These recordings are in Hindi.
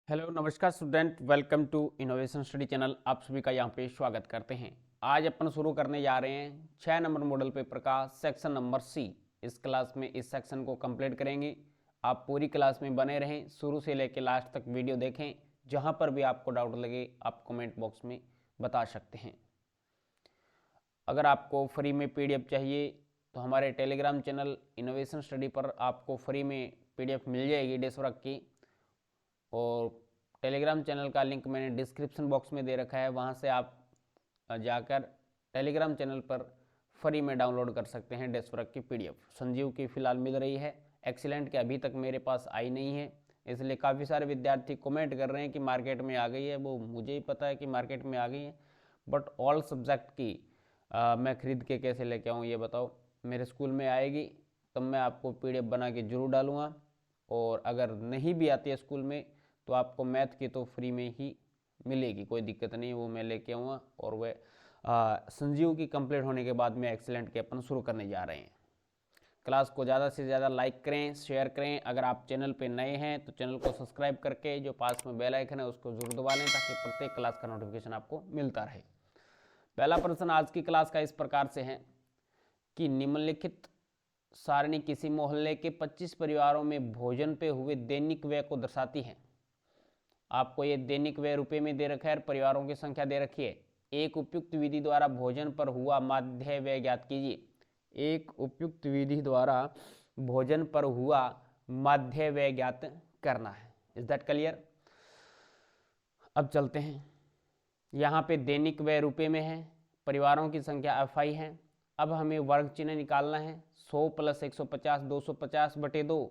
हेलो नमस्कार student, welcome to innovation study channel. आप सभी का यहाँ पे स्वागत करते हैं। आज अपन शुरू करने जा रहे हैं 6 नंबर मॉडल पेपर का सेक्शन नंबर सी। इस क्लास में इस सेक्शन को कंप्लीट करेंगे। आप पूरी क्लास में बने रहें, शुरू से लेकर लास्ट तक वीडियो देखें। जहाँ पर भी आपको डाउट लगे आप कमेंट बॉक्स में बता सकते हैं। अगर आपको फ्री में पीडीएफ चाहिए तो हमारे टेलीग्राम चैनल इनोवेशन स्टडी पर आपको फ्री में पीडीएफ मिल जाएगी डेस्क वर्क की। और टेलीग्राम चैनल का लिंक मैंने डिस्क्रिप्शन बॉक्स में दे रखा है, वहाँ से आप जाकर टेलीग्राम चैनल पर फ्री में डाउनलोड कर सकते हैं डेस्क वर्क की पीडीएफ। संजीव की फ़िलहाल मिल रही है, एक्सीलेंट की अभी तक मेरे पास आई नहीं है, इसलिए काफ़ी सारे विद्यार्थी कमेंट कर रहे हैं कि मार्केट में आ गई है। वो मुझे ही पता है कि मार्केट में आ गई है, बट ऑल सब्जेक्ट की मैं ख़रीद के कैसे लेके आऊँ ये बताओ। मेरे स्कूल में आएगी तब मैं आपको पीडीएफ बना के ज़रूर डालूँगा। और अगर नहीं भी आती है स्कूल में तो आपको मैथ की तो फ्री में ही मिलेगी, कोई दिक्कत नहीं, वो मैं लेके आऊँगा। और वह संजीव की कंप्लीट होने के बाद में एक्सीलेंट के अपन शुरू करने जा रहे हैं। क्लास को ज़्यादा से ज़्यादा लाइक करें, शेयर करें। अगर आप चैनल पे नए हैं तो चैनल को सब्सक्राइब करके जो पास में बेल आइकन है उसको जरूर दबा लें, ताकि प्रत्येक क्लास का नोटिफिकेशन आपको मिलता रहे। पहला प्रश्न आज की क्लास का इस प्रकार से है कि निम्नलिखित सारणी किसी मोहल्ले के 25 परिवारों में भोजन पे हुए दैनिक व्यय को दर्शाती है। आपको ये दैनिक व्यय रुपए में दे रखा है, परिवारों की संख्या दे रखी है। एक उपयुक्त विधि द्वारा भोजन पर हुआ माध्य व्यय ज्ञात कीजिए। एक उपयुक्त विधि द्वारा भोजन पर हुआ माध्य व्यय ज्ञात करना है। Is that clear? अब चलते हैं। यहाँ पे दैनिक व्यय रुपए में है, परिवारों की संख्या FI है। अब हमें वर्ग चिन्ह निकालना है। 100 + 150 250 बटे 2,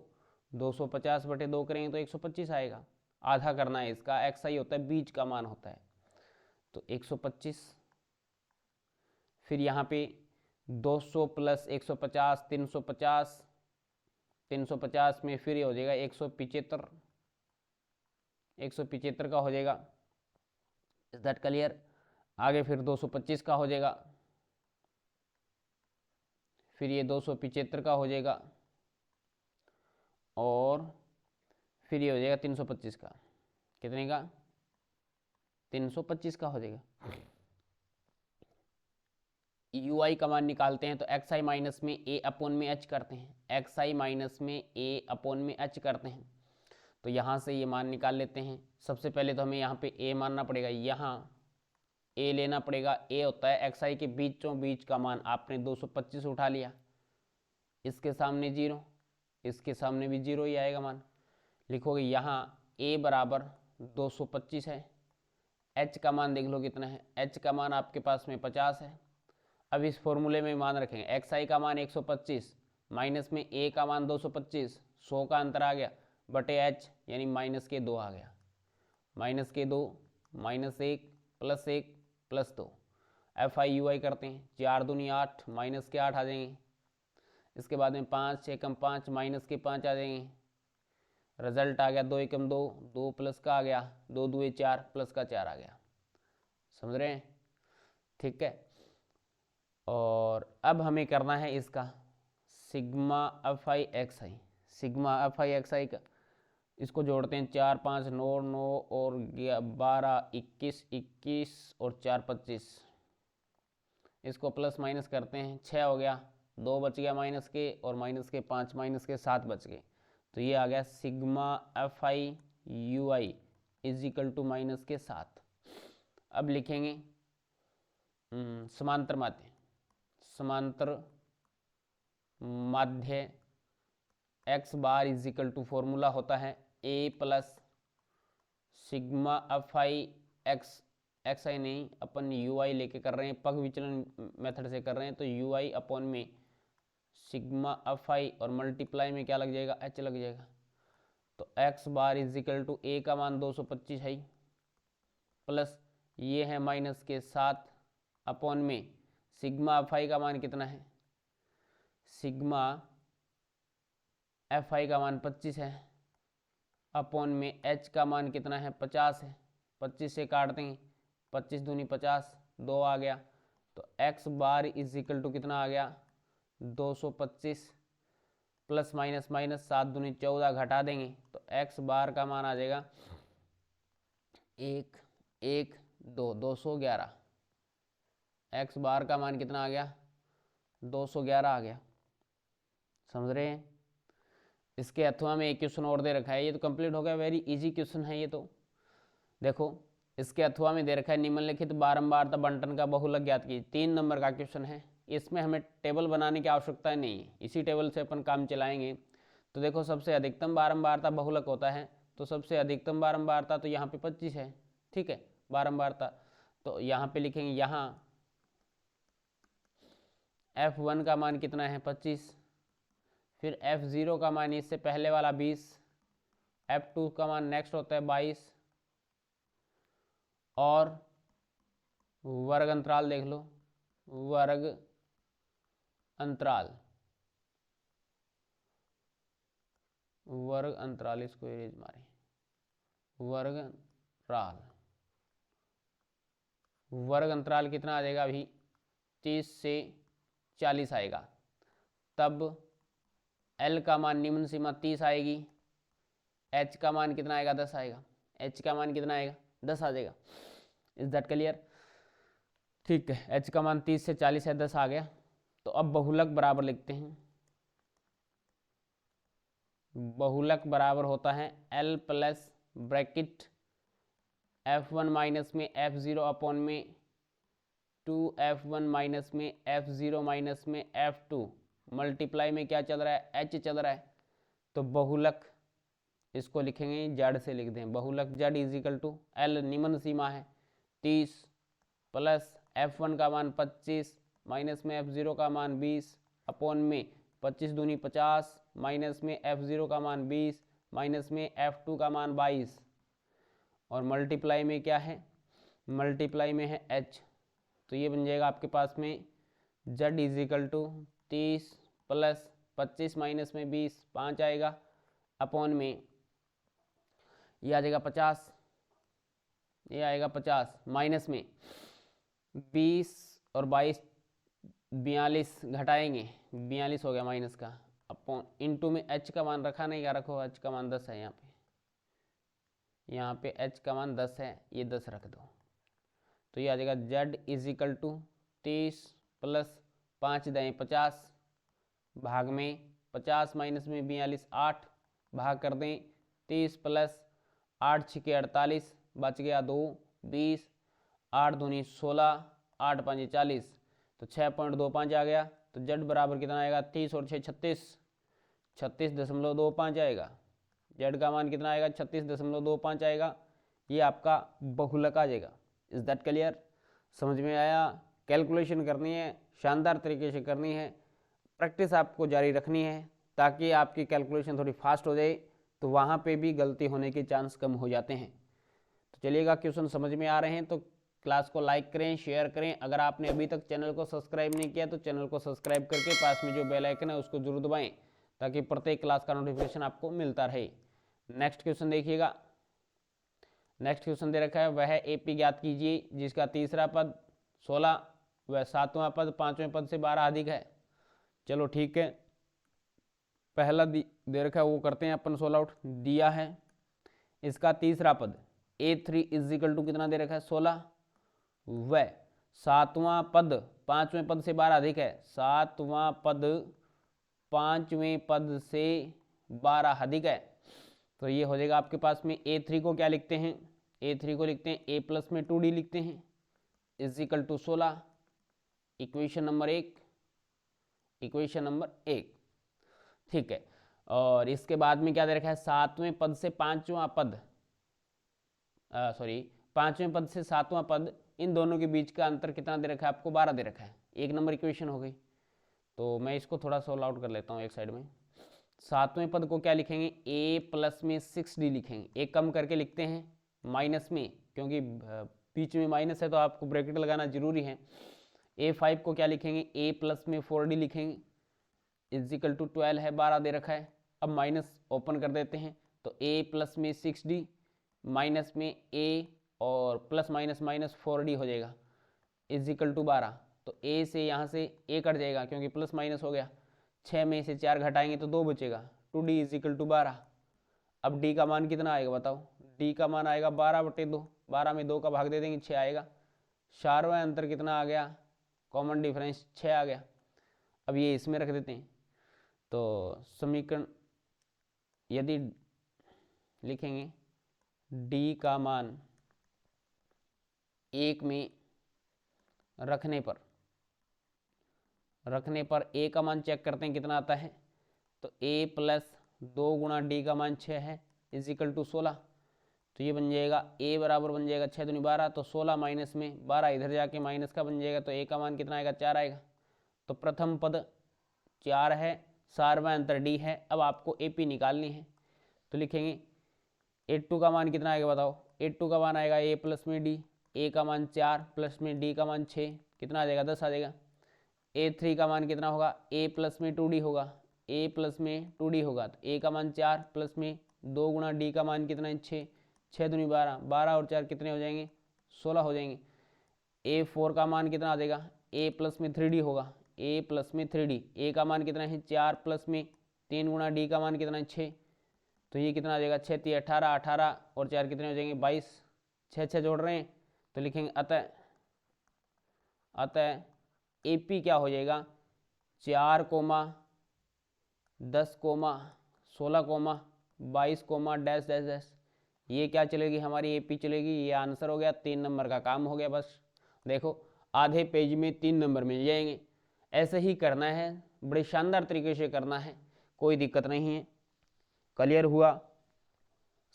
250 बटे 2 करेंगे तो 125 आएगा। आधा करना है इसका, XI होता है बीच का मान होता है, तो 125। फिर यहाँ पे 200 + 150 350, 350 में फिर ये हो जाएगा 175, 175 का हो जाएगा। Is that clear? आगे फिर 225 का हो जाएगा, फिर ये 275 का हो जाएगा, और फिर ये हो जाएगा 325 का। कितने का? 325 का हो जाएगा। UI का मान निकालते हैं तो XI माइनस में A अपॉन में H करते हैं, XI माइनस में A अपॉन में H करते हैं। तो यहाँ से ये मान निकाल लेते हैं। सबसे पहले तो हमें यहाँ पे A मानना पड़ेगा, यहाँ A लेना पड़ेगा। A होता है XI के बीचों बीच का मान। आपने 225 उठा लिया, इसके सामने 0, इसके सामने भी 0 ही आएगा मान। लिखोगे यहाँ A बराबर 225 है। H का मान देख लो कितना है, H का मान आपके पास में 50 है। अब इस फॉर्मूले में मान रखेंगे, XI का मान 125 माइनस में A का मान 225, 100 का अंतर आ गया, बटे H यानी माइनस के 2 आ गया। माइनस के 2 minus 1 plus 1 plus 2, FI UI करते हैं। 4 दूनी 8, माइनस के 8 आ जाएंगे। इसके बाद में 5 एकम 5 माइनस के 5 आ जाएंगे। रिजल्ट आ गया 2 एकम 2, 2 प्लस का आ गया 2 2 4 प्लस का 4 आ गया। समझ रहे हैं? ठीक है। और अब हमें करना है इसका sigma FI XI। Sigma FI XI का इसको जोड़ते हैं। 4 5 9 9 और 12 21 21 और 4 25। इसको प्लस माइनस करते हैं, 6 हो गया, 2 बच गया माइनस के, और माइनस के 5 माइनस के 7 बच गए। तो ये आ गया sigma FI UI is equal to minus के 7। अब लिखेंगे समांतर माध्य। समांतर माध्य x bar is equal to formula होता है A plus sigma FI x, XI नहीं, अपन UI लेके कर रहे हैं, पग विचलन मेथड से कर रहे हैं, तो UI अपॉन में सिग्मा FI और मल्टीप्लाई में क्या लग जाएगा, H लग जाएगा। तो x bar is equal to A का मान 225 है, प्लस ये है माइनस के 7 अपॉन में सिग्मा FI का मान कितना है, सिग्मा FI का मान 25 है, अपॉन में H का मान कितना है 50 है। 25 से काट देंगे, 25 दूनी 50, 2 आ गया। तो x bar is equal to कितना आ गया 225, प्लस माइनस माइनस 7 दूनी 14 घटा देंगे तो x बार का मान आ जाएगा 1 1 2 211। एक्स बार का मान कितना आ गया? 211 आ गया। समझ रहे हैं? इसके अथवा में एक क्वेश्चन और दे रखा है, ये तो कंप्लीट हो गया। वेरी इजी क्वेश्चन है ये तो। देखो इसके अथवा में दे रखा है निम्नलिखित बारंबारता बंटन का बहुलक ज्ञात कीजिए। 3 नंबर का क्वेश्चन है। इसमें हमें टेबल बनाने की आवश्यकता नहीं है, इसी टेबल से अपन काम चलाएंगे। तो देखो सबसे अधिकतम बारंबारता बहुलक होता है, तो सबसे अधिकतम बारंबारता तो यहाँ पे 25 है। ठीक है, बारंबारता तो यहाँ पे लिखेंगे, यहाँ F1 का मान कितना है? 25। फिर F0 का मान इससे पहले वाला 20। F2 का मान नेक्स्ट होता है 22। और वर्ग अंतराल देख लो, वर्ग अंतराल, वर्ग अंतराल, इसको इरेज मारे, वर्ग अंतराल, वर्ग अंतराल कितना आ जाएगा? अभी 30 से 40 आएगा। तब L का मान निम्न सीमा 30 आएगी, H का मान कितना आएगा? 10 आएगा। H का मान कितना आएगा? 10 आ जाएगा। Is that clear? ठीक है, H का मान 30 से 40 है, 10 आ गया। तो अब बहुलक बराबर लिखते हैं। बहुलक बराबर होता है L plus bracket F1 minus में F0 अपॉन में 2F1 माइनस में F0 माइनस में F2 मल्टीप्लाई में क्या चल रहा है? H चल रहा है। तो बहुलक इसको लिखेंगे, जड़ से लिख दें, बहुलक जड़ इज इक्वल टू L निम्न सीमा है 30 प्लस F1 का मान 25 माइनस में F0 का मान 20 अपॉन में 25 दूनी 50 माइनस में F0 का मान 20 माइनस में F2 का मान 22 और मल्टीप्लाई में क्या है? मल्टीप्लाई में है H। तो ये बन जाएगा आपके पास में Z is equal to 30 plus 25 minus में 20 5 आएगा अपॉन में ये आ जाएगा 50, ये आएगा 50 माइनस में 20 और 22 42 घटाएंगे, 42 हो गया माइनस का, अपॉन इंटू में H का मान रखा नहीं, क्या रखो? H का मान 10 है। यहाँ पे H का मान 10 है, ये 10 रख दो। तो ये आ जाएगा Z is equal to 30 plus 5 दें 50 भाग में 50 माइनस में 42 8 भाग कर दें 30 प्लस 8 छिके 48 बच गया 2 20 8 दूनी 16 8 5 40 तो 6.25 आ गया। तो Z बराबर कितना आएगा? 30 और 6 36, 36.25 आएगा। Z का मान कितना आएगा? 36.25 आएगा। ये आपका बहुलक आ जाएगा। Is that clear? समझ में आया? कैलकुलेशन करनी है, शानदार तरीके से करनी है, प्रैक्टिस आपको जारी रखनी है ताकि आपकी कैलकुलेशन थोड़ी फास्ट हो जाए, तो वहाँ पे भी गलती होने के चांस कम हो जाते हैं। तो चलिएगा, क्वेश्चन समझ में आ रहे हैं तो क्लास को लाइक करें, शेयर करें। अगर आपने अभी तक चैनल को सब्सक्राइब नहीं किया तो चैनल को सब्सक्राइब करके पास में जो बेल आइकन है उसको जरूर दबाएं ताकि प्रत्येक क्लास का नोटिफिकेशन आपको मिलता रहे। नेक्स्ट क्वेश्चन देखिएगा। नेक्स्ट क्वेश्चन दे रखा है, वह AP ज्ञात कीजिए जिसका तीसरा पद 16 व सातवां पद 5वें पद से 12 अधिक है। चलो ठीक है, पहला दे रखा है वो करते हैं अपन, 16 आउट दिया है। इसका तीसरा पद A3 इज इक्वल टू कितना दे रखा है? 16 व सातवां पद 5वें पद से 12 अधिक है। सातवां पद 5वें पद से 12 अधिक है। तो ये हो जाएगा आपके पास में A3 को क्या लिखते हैं? A3 को लिखते हैं A प्लस में 2D लिखते हैं is equal to 16। Equation number 1, equation number 1। ठीक है, और इसके बाद में क्या दे रखा है? सातवें पद से पांचवां पद, सॉरी, पांचवें पद से सातवां पद, इन दोनों के बीच का अंतर कितना दे रखा है आपको? 12 दे रखा है। 1 नंबर इक्वेशन हो गई। तो मैं इसको थोड़ा सोल्व आउट कर लेता हूँ एक साइड में। सातवें पद को क्या लिखेंगे? A प्लस में 6D लिखेंगे। एक कम करके लिखते हैं माइनस में, क्योंकि बीच में माइनस है तो आपको ब्रैकेट लगाना जरूरी है। A5 को क्या लिखेंगे? A प्लस में 4D लिखेंगे इज इक्वल टू 12 है, 12 दे रखा है। अब माइनस ओपन कर देते हैं तो A प्लस में 6D माइनस में A और प्लस माइनस माइनस 4D हो जाएगा इज इक्वल टू 12। तो A से यहाँ से A कट जाएगा क्योंकि प्लस माइनस हो गया। 6 में से 4 घटाएंगे तो 2 बचेगा। 2D is equal to 12। अब D का मान कितना आएगा बताओ? D का मान आएगा 12/2। 12 में 2 का भाग दे देंगे 6 आएगा। चारवां अंतर कितना आ गया, कॉमन डिफरेंस 6 आ गया। अब ये इसमें रख देते हैं तो समीकरण यदि लिखेंगे डी का मान 1 में रखने पर ए का मान चेक करते हैं कितना आता है, तो ए प्लस 2 गुणा डी का मान 6 है इज इक्वल टू 16। तो ये बन जाएगा ए बराबर बन जाएगा 6 दूनी 12, तो 16 माइनस में 12 इधर जाके माइनस का बन जाएगा, तो ए का मान कितना आएगा 4 आएगा। तो प्रथम पद 4 है, सारवा अंतर डी है। अब आपको ए पी निकालनी है तो लिखेंगे A2 का मान कितना आएगा बताओ, A2 का मान आएगा ए प्लस में डी, ए का मान 4 प्लस में डी का मान 6 कितना आ जाएगा 10 आ जाएगा। A3 का मान कितना होगा, ए प्लस में 2D होगा, ए प्लस में 2D होगा, तो ए का मान 4 प्लस में 2 गुणा डी का मान कितना है 6, 6 दूनी 12, 12 और 4 कितने हो जाएंगे 16 हो जाएंगे। A4 का मान कितना आ जाएगा, ए प्लस में 3D होगा, ए प्लस में 3D, ए का मान कितना है 4 प्लस में 3 गुणा डी का मान कितना है 6, तो ये कितना आ जाएगा 6 3 18, 18 और 4 कितने हो जाएंगे 22, 6 6 जोड़ रहे हैं तो लिखेंगे अतः ए पी क्या हो जाएगा 4, 10, 16, 22, डैश डैश डैश। ये क्या चलेगी हमारी ए पी चलेगी, ये आंसर हो गया, 3 नंबर का काम हो गया। बस देखो आधे पेज में 3 नंबर मिल जाएंगे। ऐसे ही करना है, बड़े शानदार तरीके से करना है, कोई दिक्कत नहीं है। क्लियर हुआ,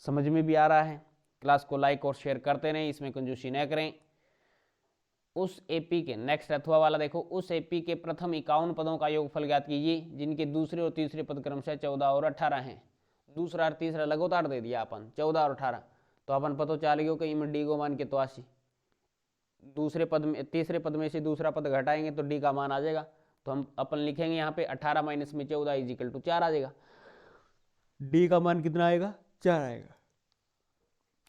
समझ में भी आ रहा है। क्लास को लाइक और शेयर करते रहें, इसमें कंजूसी न करें। उस एपी के नेक्स्ट अथवा वाला देखो, उस एपी के प्रथम 51 पदों का योगफल ज्ञात कीजिए जिनके दूसरे और तीसरे पद क्रमशः 14 और 18 हैं। दूसरा और तीसरा लगातार दे दिया अपन 14 और 18, तो अपन पता चल गया कि इनमें डी को मान के 83, दूसरे पद में तीसरे पद में से दूसरा पद घटाएंगे तो डी का मान आ जाएगा। तो हम अपन लिखेंगे यहाँ पे 18 माइनस में 14 इज इक्वल टू 4 आ जाएगा। डी का मान कितना आएगा 4 आएगा।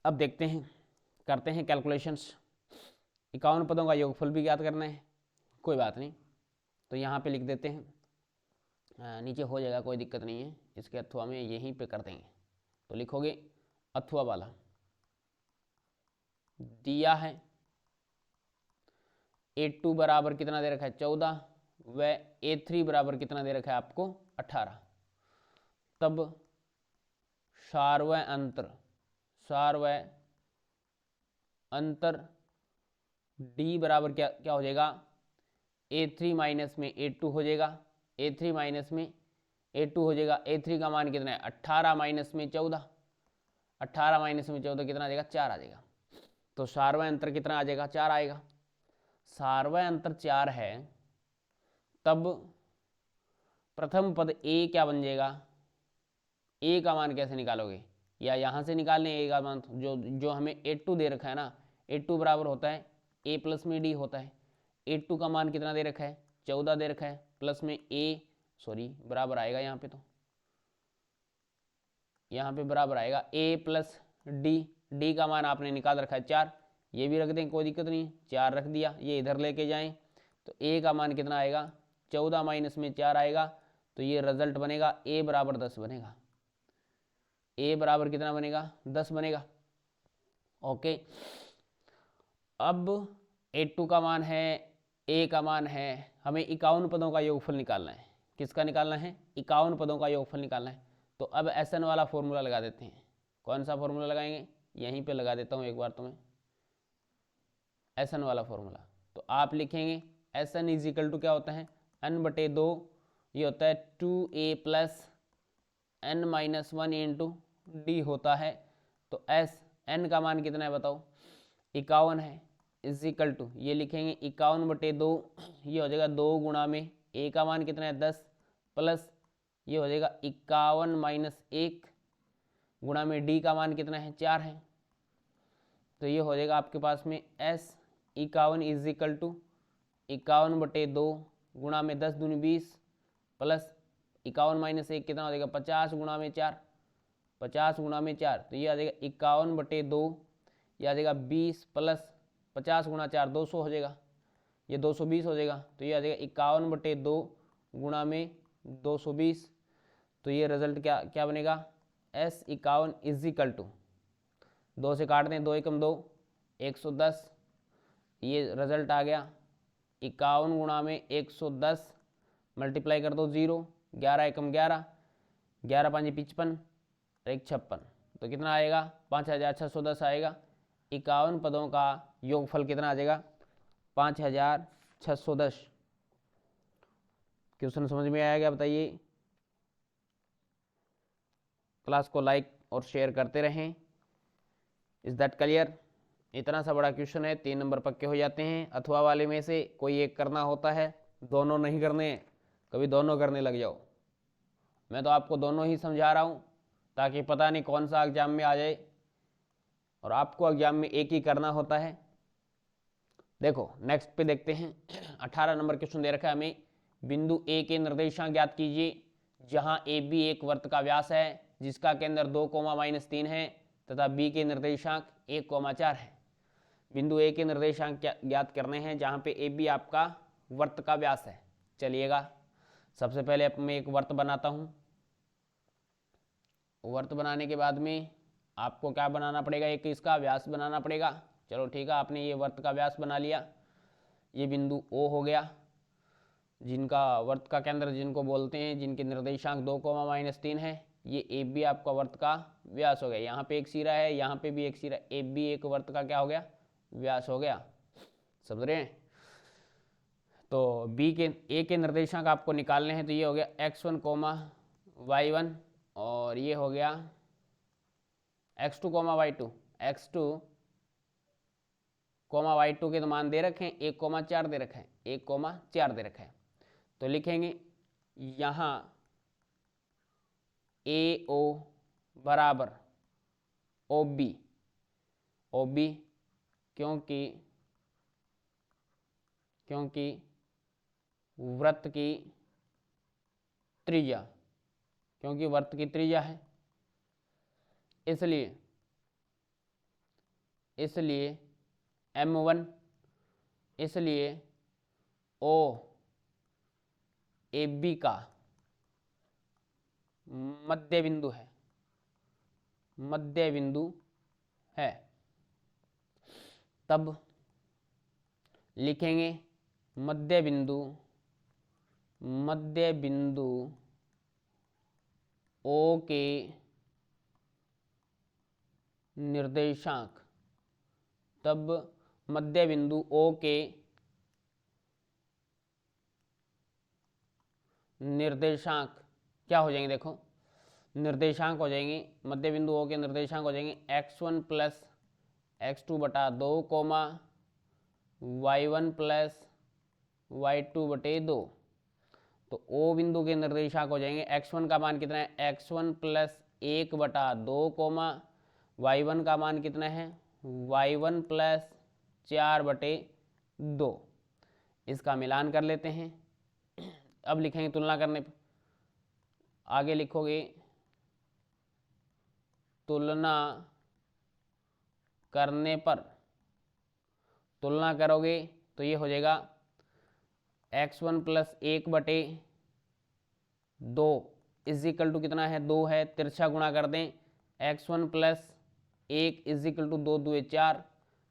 अब देखते हैं, करते हैं कैलकुलेशंस। 51 पदों का योगफल भी ज्ञात करना है, कोई बात नहीं, तो यहाँ पे लिख देते हैं, नीचे हो जाएगा, कोई दिक्कत नहीं है। इसके अथवा में यहीं पे कर देंगे, तो लिखोगे अथवा वाला दिया है A2 बराबर कितना दे रखा है 14 व A3 बराबर कितना दे रखा है आपको 18। तब सारवय अंतर D बराबर क्या हो जाएगा, A3 माइनस में A2 हो जाएगा, A3 माइनस में A2 हो जाएगा। A3 का मान कितना है 18 माइनस में 14, 18 माइनस में 14 कितना आ जाएगा 4 आ जाएगा। तो सारवय अंतर कितना आ जाएगा 4 आएगा। सारवय अंतर 4 है, तब प्रथम पद A क्या बन जाएगा, A का मान कैसे निकालोगे, या यहाँ से निकाल लें A का मान, जो हमें A2 दे रखा है ना, A2 बराबर होता है A प्लस में D होता है। A2 का मान कितना दे रखा है 14 दे रखा है, प्लस में बराबर आएगा, यहाँ पे बराबर आएगा A प्लस D का मान आपने निकाल रखा है 4, ये भी रख दें कोई दिक्कत नहीं, 4 रख दिया, ये इधर लेके जाएं तो A का मान कितना आएगा 14 माइनस में 4 आएगा, तो ये रिजल्ट बनेगा A बराबर 10 बनेगा। A बराबर कितना बनेगा 10 बनेगा। ओके, अब A2 का मान है, A का मान है, हमें 51 पदों का योगफल निकालना है। किसका निकालना है 51 पदों का योगफल निकालना है। तो अब SN वाला फॉर्मूला लगा देते हैं। कौन सा फॉर्मूला लगाएंगे, यहीं पे लगा देता हूँ एक बार तुम्हें, SN वाला फॉर्मूला। तो आप लिखेंगे SN इज इक्वल टू क्या होता है n/2, ये होता है 2A plus n minus 1 into D होता है। तो SN का मान कितना है बताओ 51 है, इज इक्वल टू ये लिखेंगे 51/2, ये हो जाएगा 2 गुणा में A का मान कितना है 10, प्लस ये हो जाएगा 51 माइनस 1 गुणा में D का मान कितना है 4 है। तो ये हो जाएगा आपके पास में S51 इज इक्वल टू 51/2 गुणा में 10 दूनी 20 प्लस 51 माइनस 1 कितना हो जाएगा 50 गुणा में 4, 50 गुणा में 4, तो ये आ जाएगा 51/2, ये आ जाएगा 20 प्लस 50 गुणा 4 200 हो जाएगा, ये 220 हो जाएगा। तो ये आ जाएगा 51/2 गुणा में 220, तो ये रिजल्ट क्या बनेगा S51 इज इक्वल टू 2 से काट दें, 2 एकम 2, 110, ये रिजल्ट आ गया। 51 गुणा में 110 मल्टीप्लाई कर दो 0, 11 एकम 11, 11 पाँच 55, 1 56, तो कितना आएगा 5610 आएगा। 51 पदों का योगफल कितना आ जाएगा 5610। क्वेश्चन समझ में आया क्या बताइए। क्लास को लाइक और शेयर करते रहें। Is that clear. इतना सा बड़ा क्वेश्चन है, 3 नंबर पक्के हो जाते हैं। अथवा वाले में से कोई एक करना होता है, दोनों नहीं करने। कभी दोनों करने लग जाओ। मैं तो आपको दोनों ही समझा रहा हूँ ताकि पता नहीं कौन सा एग्जाम में आ जाए और आपको एग्जाम में एक ही करना होता है। देखो नेक्स्ट पे देखते हैं। 18 नंबर क्वेश्चन दे रखा है हमें। बिंदु ए के निर्देशांक ज्ञात कीजिए जहां ए बी एक वृत्त का व्यास है जिसका केंद्र 2, -3 है तथा बी के निर्देशांक 1, 4 है। बिंदु ए के निर्देशांक ज्ञात करने हैं जहां पे ए बी आपका वृत्त का व्यास है। चलिएगा सबसे पहले मैं एक वृत्त बनाता हूं। वृत्त बनाने के बाद में आपको क्या बनाना पड़ेगा, एक इसका व्यास बनाना पड़ेगा। चलो ठीक है, आपने ये वृत्त का व्यास बना लिया। ये बिंदु ओ हो गया, जिनका वृत्त का केंद्र जिनको बोलते हैं, जिनके निर्देशांक 2, -3 है। ये ए बी आपका वृत्त का व्यास हो गया। यहाँ पे एक सिरा है, यहाँ पे भी एक सिरा। ए बी एक वृत्त का क्या हो गया, व्यास हो गया। समझ रहे हैं। तो बी के ए के निर्देशांक आपको निकालने हैं, तो ये हो गया x1, y1 और ये हो गया x2, y2। x2, y2 के तो मान दे रखे हैं, 1, 4 दे रखे हैं, 1, 4 दे रखे हैं। तो लिखेंगे यहाँ ए ओ बराबर ओ बी, क्योंकि वृत्त की त्रिज्या, क्योंकि वृत्त की त्रिज्या है, इसलिए M1, इसलिए ओ ए बी का मध्य बिंदु है। तब लिखेंगे मध्य बिंदु ओ के निर्देशांक, तब मध्य बिंदु ओ के निर्देशांक क्या हो जाएंगे, देखो निर्देशांक हो जाएंगे, मध्य बिंदु ओ के निर्देशांक हो जाएंगे x1 + x2 बटा 2, y1 + y2 बटे 2। तो ओ बिंदु के निर्देशांक हो जाएंगे, x1 का मान कितना है, x1 + 1 बटा 2, y1 का मान कितना है, y1 + 4 बटे 2। इसका मिलान कर लेते हैं। अब लिखेंगे तुलना करने पर, आगे लिखोगे तुलना करने पर, तुलना करोगे तो ये हो जाएगा x1 + 1 बटे 2 = कितना है, 2 है। तिरछा गुणा कर दें, x1 + 1 = 2 2 4,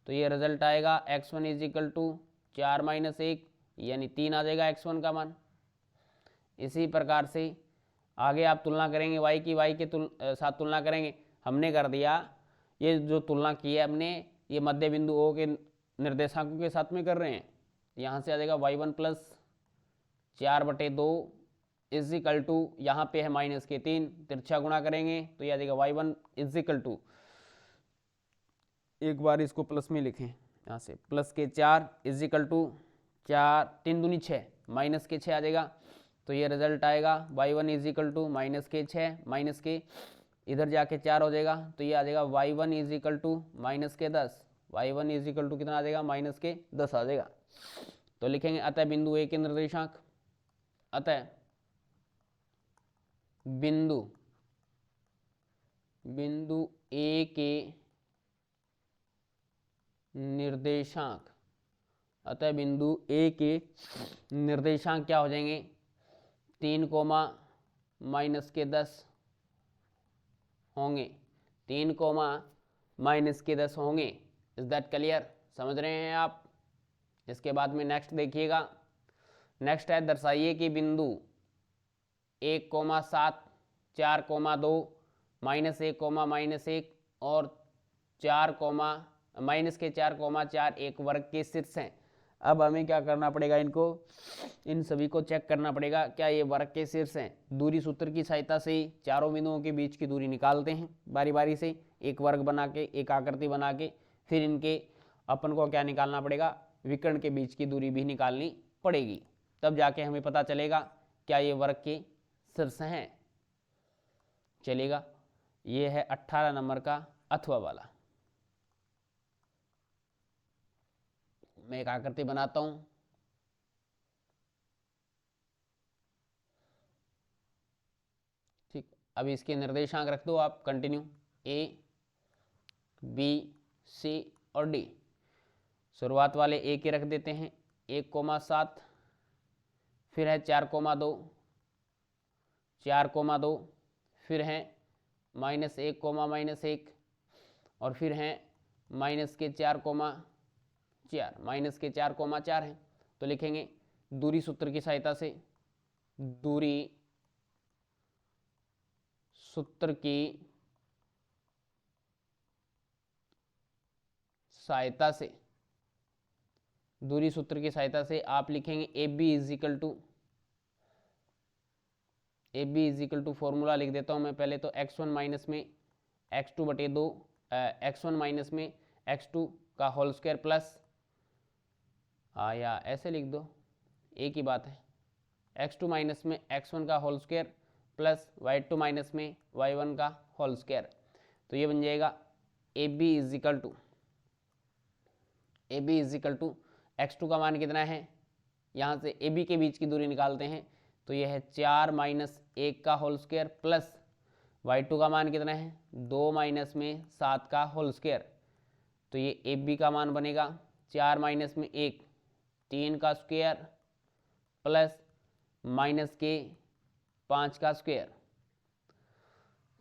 तो ये रिजल्ट आएगा x1 = 4 - 1 यानी 3 आ जाएगा x1 का मान। इसी प्रकार से आगे आप तुलना करेंगे, y के साथ तुलना करेंगे। हमने कर दिया, ये जो तुलना की है हमने, ये मध्य बिंदु ओ के निर्देशांकों के साथ में कर रहे हैं। यहाँ से आ जाएगा y1 + 4 बटे 2 = यहाँ पे है -3, तिरछा गुणा करेंगे तो ये आ जाएगा y1 = एक बार इसको प्लस में लिखें, यहाँ से +4 = 4 3 दूनी 6, -6 आ जाएगा। तो ये रिजल्ट आएगा y1 = -6, इधर जाके 4 हो जाएगा, तो ये आ जाएगा y1 = -10। y1 कितना आ जाएगा, -10 आ जाएगा। तो लिखेंगे अतः बिंदु ए के निर्देशांक, अतः बिंदु ए के निर्देशांक, अतः बिंदु ए के निर्देशांक क्या हो जाएंगे, 3, -10 होंगे, 3, -10 होंगे। Is that clear? समझ रहे हैं आप? इसके बाद में नेक्स्ट देखिएगा। नेक्स्ट है दर्शाइए कि बिंदु 1,7, 4,2, -1, और 4, -4, एक वर्ग के शीर्ष हैं। अब हमें क्या करना पड़ेगा, इनको इन सभी को चेक करना पड़ेगा क्या ये वर्ग के शीर्ष हैं। दूरी सूत्र की सहायता से चारों बिंदुओं के बीच की दूरी निकालते हैं बारी बारी से, एक वर्ग बना के, एक आकृति बना के। फिर इनके अपन को क्या निकालना पड़ेगा, विकर्ण के बीच की दूरी भी निकालनी पड़ेगी, तब जाके हमें पता चलेगा क्या ये वर्ग के शीर्ष हैं। चलेगा, ये है 18 नंबर का अथवा वाला। मैं एक आकृति बनाता हूं। ठीक, अब इसके निर्देशांक रख दो आप, कंटिन्यू। ए, बी, सी और डी। शुरुआत वाले ए के रख देते हैं 1,7, फिर है 4,2, 4,2, फिर है -1, और फिर है -4,4 है। तो लिखेंगे दूरी सूत्र की सहायता से, दूरी सूत्र की सहायता से, दूरी सूत्र की सहायता से आप लिखेंगे A B is equal to formula लिख देता हूं मैं पहले तो, x1 माइनस में x2 बटे 2, x1 माइनस में x2 का होल स्क्वायर प्लस, या ऐसे लिख दो, एक ही बात है, x2 माइनस में x1 का whole square plus y2 minus में y1 का होल स्क्वायर। तो ये बन जाएगा A B is equal to x2 का मान कितना है, यहाँ से ए बी के बीच की दूरी निकालते हैं, तो ये है 4 - 1 का होल स्क्वायर प्लस y2 का मान कितना है, 2 - 7 का होल स्क्वायर। तो ये ए बी का मान बनेगा 4 - 1, 3 का स्क्वायर प्लस -5 का स्क्वायर।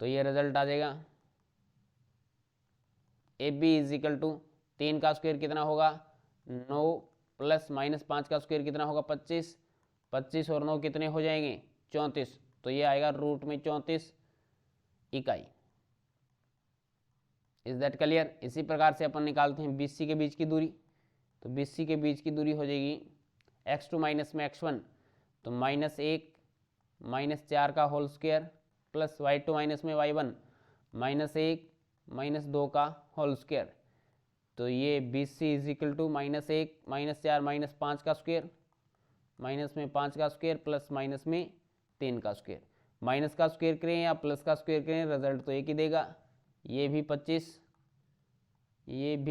तो ये रिजल्ट आ जाएगा A B is equal to 3 का स्क्वायर कितना होगा 9 प्लस -5 का स्क्वायर कितना होगा 25, 25 और 9 कितने हो जाएंगे 34। तो ये आएगा रूट में 34 इकाई। Is that clear? इसी प्रकार से अपन निकालते हैं BC के बीच की दूरी। तो BC के बीच की दूरी हो जाएगी x2 माइनस में x1, तो -1 -4 का whole square plus y2 minus में y1 -1 -2 का होल स्क्वायर। तो ये BC इज इक्वल टू -1 -4 -5 का स्क्वायर, माइनस में 5 का स्क्वायर प्लस माइनस में 3 का स्क्वायर। माइनस का स्क्वायर करें या प्लस का स्क्वायर करें रिजल्ट तो एक ही देगा। ये भी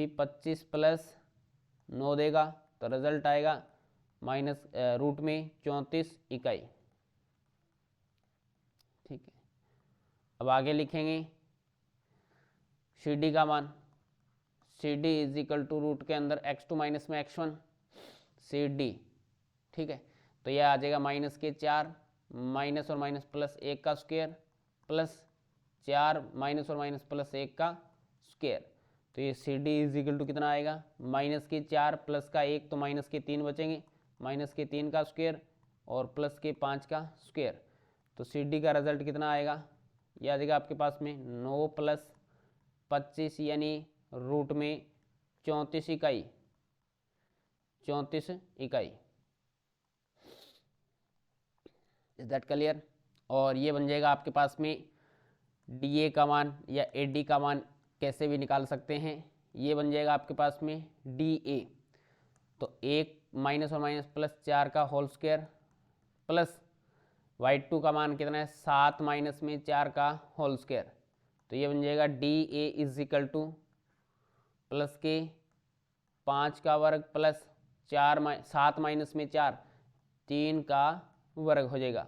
25 प्लस 9 देगा, तो रिजल्ट आएगा माइनस रूट में 34 इकाई। ठीक है, अब आगे लिखेंगे CD का मान। CD is equal to root के अंदर x2 माइनस में x1 CD। ठीक है, तो यह आ जाएगा -4 माइनस और माइनस प्लस 1 का स्क्वायर प्लस 4 माइनस और माइनस प्लस 1 का स्क्वायर। तो ये CD इज इक्वल टू कितना आएगा -4 प्लस का 1 तो -3 बचेंगे, -3 का स्क्वायर और प्लस के 5 का स्क्वायर। तो CD का रिजल्ट कितना आएगा, यह आ जाएगा आपके पास में 9 प्लस 25 यानी रूट में 34 इकाई। Is that clear? और ये बन जाएगा आपके पास में DA का मान या AD का मान कैसे भी निकाल सकते हैं। ये बन जाएगा आपके पास में DA, तो 1 माइनस और माइनस प्लस 4 का होल स्क्वायर प्लस y2 का मान कितना है 7 माइनस में 4 का होल स्क्वायर। तो ये बन जाएगा DA is equal two plus के 5 का वर्ग प्लस 7 माइनस में 4 3 का वर्ग हो जाएगा।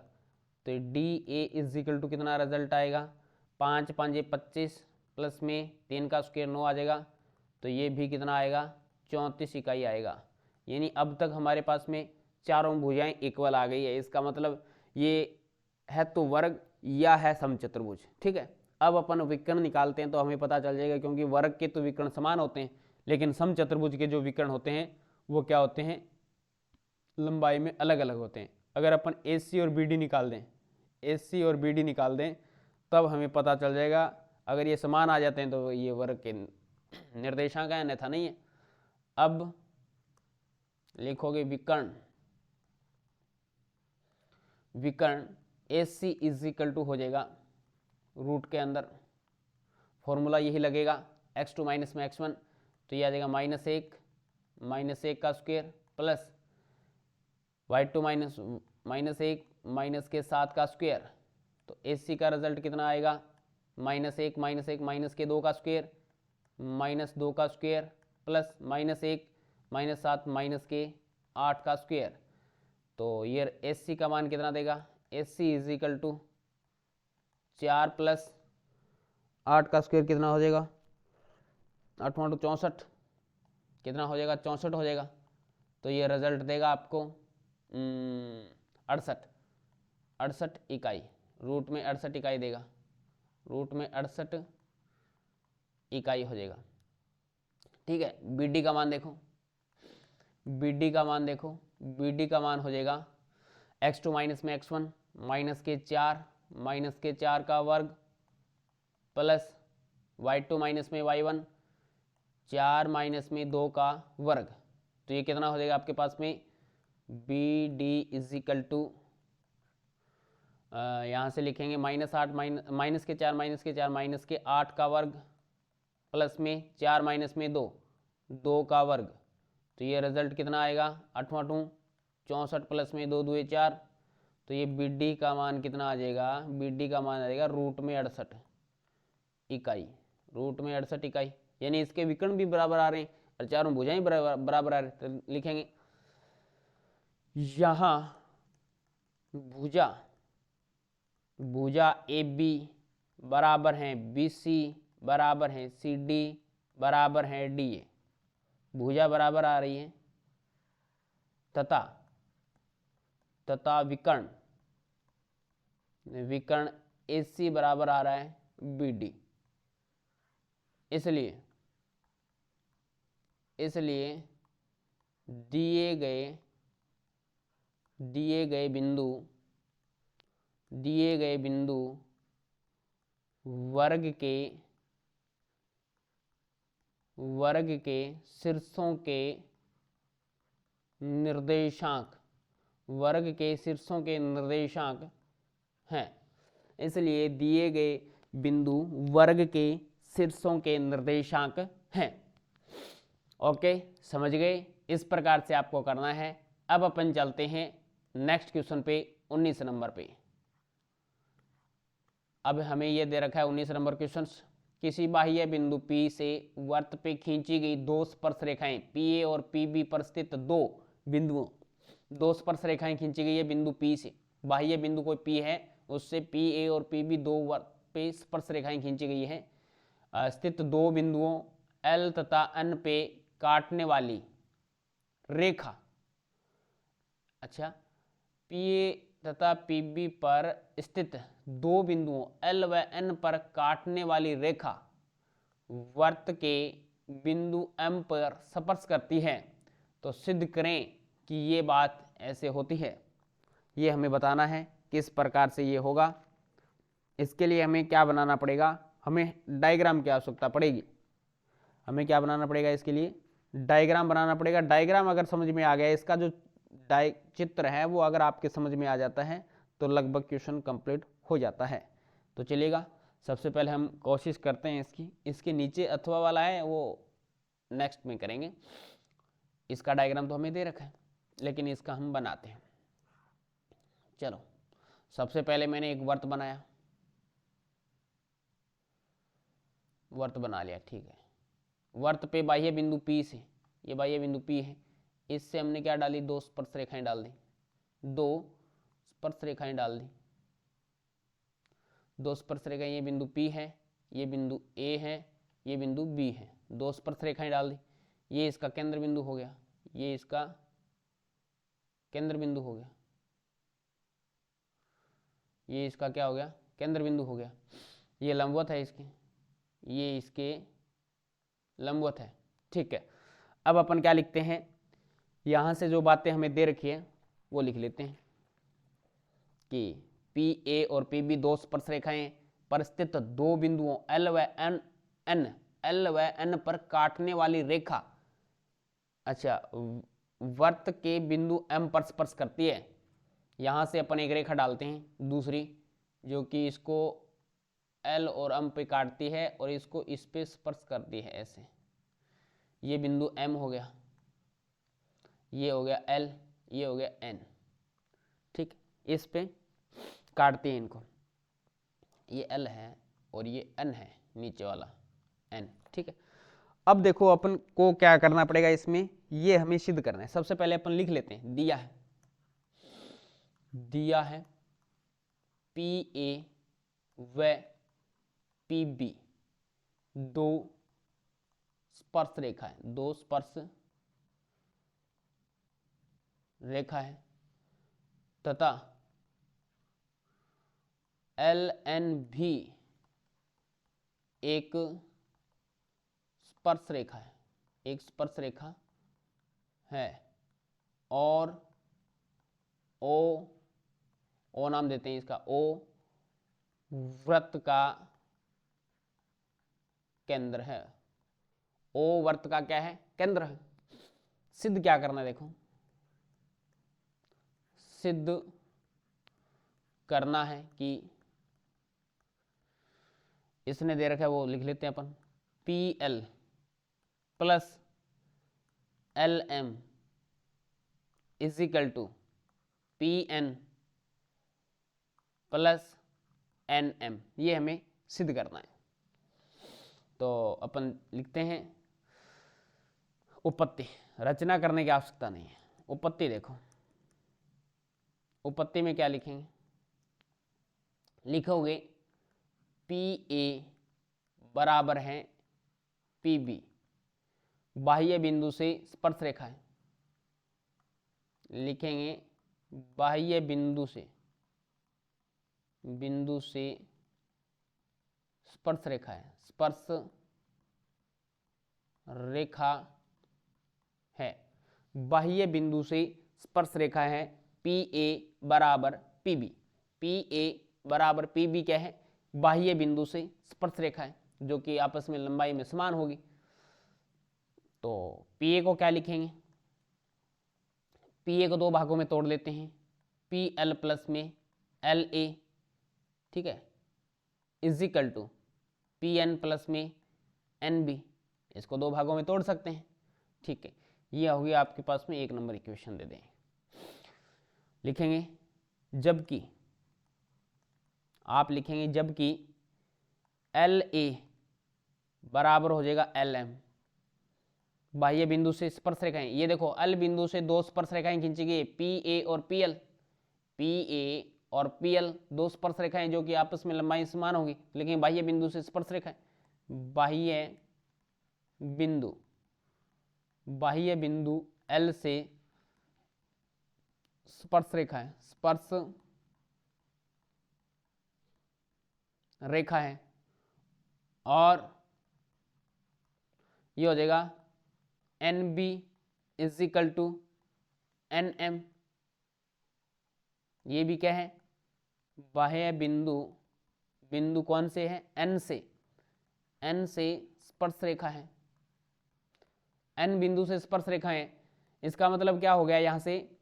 तो DA इज इक्वल टू कितना रिजल्ट आएगा 5 5 25 प्लस में 3 का स्क्वायर 9 आ जाएगा। तो ये भी कितना आएगा 34 इकाई आएगा। यानी अब तक हमारे पास में चारों भुजाएं इक्वल आ गई है। इसका मतलब ये है तो वर्ग या है समचतुर्भुज। ठीक है, अब अपन विकर्ण निकालते हैं तो हमें पता चल जाएगा, क्योंकि वर्ग के तो विकर्ण समान होते हैं लेकिन समचतुर्भुज के जो विकर्ण होते हैं वो क्या होते हैं, लंबाई में अलग अलग होते हैं। अगर अपन AC और BD निकाल दें, AC और BD निकाल दें तब हमें पता चल जाएगा। अगर ये समान आ जाते हैं तो ये वर्ग के निर्देशांक है, अन्यथा नहीं है। अब लिखोगे विकर्ण, विकर्ण AC इज इक्वल टू हो जाएगा रूट के अंदर फॉर्मूला यही लगेगा, x2 माइनस में x1, तो ये आ जाएगा -1 का स्क्वायर प्लस y2 -1 माइनस के 7 का स्क्वायर। तो AC का रिजल्ट कितना आएगा, -1 माइनस के 2 का स्क्वायर, -2 का स्क्वायर प्लस -1 -7 माइनस के 8 का स्क्वायर। तो ये AC का मान कितना देगा, AC is equal to 4 plus 8 का स्क्वायर कितना हो जाएगा, 8 × 64 कितना हो जाएगा, 64 हो जाएगा। तो ये रिजल्ट देगा आपको 68 इकाई, रूट में 68 इकाई देगा, रूट में 68 इकाई हो जाएगा। ठीक है, BD का मान देखो, BD का मान देखो, BD का मान हो जाएगा x2 माइनस में x1 माइनस के 4 का वर्ग प्लस y2 माइनस में y1 4 माइनस में 2 का वर्ग। तो ये कितना हो जाएगा आपके पास में, BD इज इक्वल टू, यहाँ से लिखेंगे -8 माइनस के 4 माइनस के 8 का वर्ग प्लस में 4 माइनस में 2 का वर्ग। तो ये रिजल्ट कितना आएगा, 8 × 2 64 प्लस में 2 2 4। तो ये BD का मान कितना आ जाएगा, BD का मान आ जाएगा रूट में 68 इकाई, रूट में 68 इकाई। यानी इसके विकर्ण भी बराबर आ रहे हैं और चारों भुजाएं बराबर आ रहे हैं। तो लिखेंगे यहाँ भुजा AB बराबर है BC बराबर है CD बराबर है DA, भुजा बराबर आ रही है तथा विकर्ण AC बराबर आ रहा है BD। इसलिए दिए गए बिंदु वर्ग के शीर्षों के निर्देशांक हैं। इसलिए दिए गए बिंदु वर्ग के शीर्षों के निर्देशांक हैं। ओके, समझ गए? इस प्रकार से आपको करना है। अब अपन चलते हैं नेक्स्ट क्वेश्चन पे, 19 नंबर पे। अब हमें यह दे रखा है 19 नंबर क्वेश्चन, किसी बाह्य बिंदु P से वृत्त पे खींची गई दो स्पर्श रेखाएं PA और PB पर स्थित दो स्पर्श रेखाएं खींची गई है बिंदु P से। बाह्य बिंदु कोई P है, उससे PA और PB दो वृत्त पे स्पर्श रेखाएं खींची गई है। स्थित दो बिंदुओं L तथा N पे काटने वाली रेखा, अच्छा, PA तथा PB पर स्थित दो बिंदुओं L व N पर काटने वाली रेखा वृत्त के बिंदु M पर स्पर्श करती है, तो सिद्ध करें कि ये बात ऐसे होती है। ये हमें बताना है किस प्रकार से ये होगा। इसके लिए हमें क्या बनाना पड़ेगा, हमें डायग्राम की आवश्यकता पड़ेगी। हमें क्या बनाना पड़ेगा, इसके लिए डायग्राम बनाना पड़ेगा। डायग्राम अगर समझ में आ गया, इसका जो चित्र है वो अगर आपके समझ में आ जाता है तो लगभग क्वेश्चन कंप्लीट हो जाता है। तो चलिएगा, सबसे पहले हम कोशिश करते हैं इसके नीचे अथवा वाला है वो नेक्स्ट में करेंगे। इसका डायग्राम तो हमें दे रखा है, लेकिन इसका हम बनाते हैं। चलो, सबसे पहले मैंने एक वर्त बनाया, वर्त बना लिया, ठीक है। वर्त पे बाह्य बिंदु P से, ये बाह्य बिंदु P है, इससे हमने क्या डाली, दो स्पर्श रेखाएं डाल दी, दो स्पर्श रेखाएं ये बिंदु P है, ये बिंदु A है, ये बिंदु B है, दो स्पर्श रेखाएं डाल दी। ये इसका केंद्र बिंदु हो गया, ये इसका केंद्र बिंदु हो गया, ये इसका क्या हो गया, केंद्र बिंदु हो गया। ये लंबवत है इसके, ये इसके लंबवत है, ठीक है, अब अपन क्या लिखते हैं, यहां से जो बातें हमें दे रखी है वो लिख लेते हैं कि पी ए और पी बी दो स्पर्श रेखाएं पर स्थित दो बिंदुओं एल व एन पर काटने वाली रेखा, अच्छा, वृत्त के बिंदु एम पर स्पर्श करती है। यहां से अपन एक रेखा डालते हैं दूसरी, जो कि इसको एल और एम पे काटती है और इसको इस पे स्पर्श करती है ऐसे। ये बिंदु एम हो गया, ये हो गया एल, ये हो गया एन, ठीक, इस पे काटते हैं इनको। ये एल है और ये एन है, नीचे वाला एन, ठीक है। अब देखो अपन को क्या करना पड़ेगा इसमें, ये हमें सिद्ध करना है। सबसे पहले अपन लिख लेते हैं, दिया है पी ए व पी बी दो स्पर्श रेखा है, दो स्पर्श रेखा है तथा एल एन भी एक स्पर्श रेखा है, एक स्पर्श रेखा है और ओ नाम देते हैं इसका, ओ वृत्त का केंद्र है। ओ वृत्त का क्या है, केंद्र है। सिद्ध क्या करना है, देखो सिद्ध करना है कि इसने दे रखा है वो लिख लेते हैं अपन, P L plus L M is equal to P N plus N M, ये हमें सिद्ध करना है। तो अपन लिखते हैं उपपत्ति, रचना करने की आवश्यकता नहीं है। उपपत्ति देखो, उपपत्ति में क्या लिखेंगे, लिखोगे पी ए बराबर है पी बी, बाह्य बिंदु से स्पर्श रेखा है, लिखेंगे बाह्य बिंदु से स्पर्श रेखा है, स्पर्श रेखा है, बाह्य बिंदु से स्पर्श रेखा है पी ए बराबर पी बी। पी ए बराबर पी बी क्या है, बाह्य बिंदु से स्पर्श रेखा है जो कि आपस में लंबाई में समान होगी। तो पी ए को क्या लिखेंगे, पी ए को दो भागों में तोड़ लेते हैं, पी एल प्लस में एल ए, ठीक है, is equal to P N plus में एन बी, इसको दो भागों में तोड़ सकते हैं, ठीक है। ये होगी आपके पास में एक नंबर इक्वेशन दे दें। लिखेंगे जबकि, आप लिखेंगे जबकि एल ए बराबर हो जाएगा एल एम, बाह्य बिंदु से स्पर्श रेखाएं, ये देखो एल बिंदु से दो स्पर्श रेखाएं खींची गई, पी ए और पी एल, पी ए और पी एल दो स्पर्श रेखाएं जो कि आपस में लंबाई समान होगी, लेकिन बाह्य बिंदु से स्पर्श रेखाएं, बाह्य बिंदु एल से स्पर्श रेखा है, स्पर्श रेखा है, और ये हो जाएगा N B is equal to N M, ये भी क्या है, बाह्य बिंदु कौन से है, एन से स्पर्श रेखा है, एन बिंदु से स्पर्श रेखा है। इसका मतलब क्या हो गया, यहां से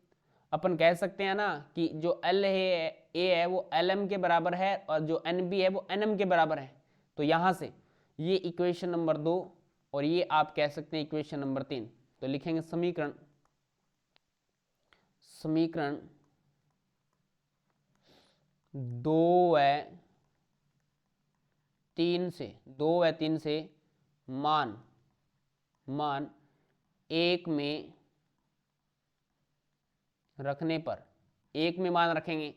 अपन कह सकते हैं ना कि जो एल है ए है वो एल एम के बराबर है और जो एन बी है वो एन एम के बराबर है। तो यहां से ये इक्वेशन नंबर 2 और ये आप कह सकते हैं इक्वेशन नंबर 3। तो लिखेंगे समीकरण 2 व 3 से मान 1 में रखने पर, 1 में मान रखेंगे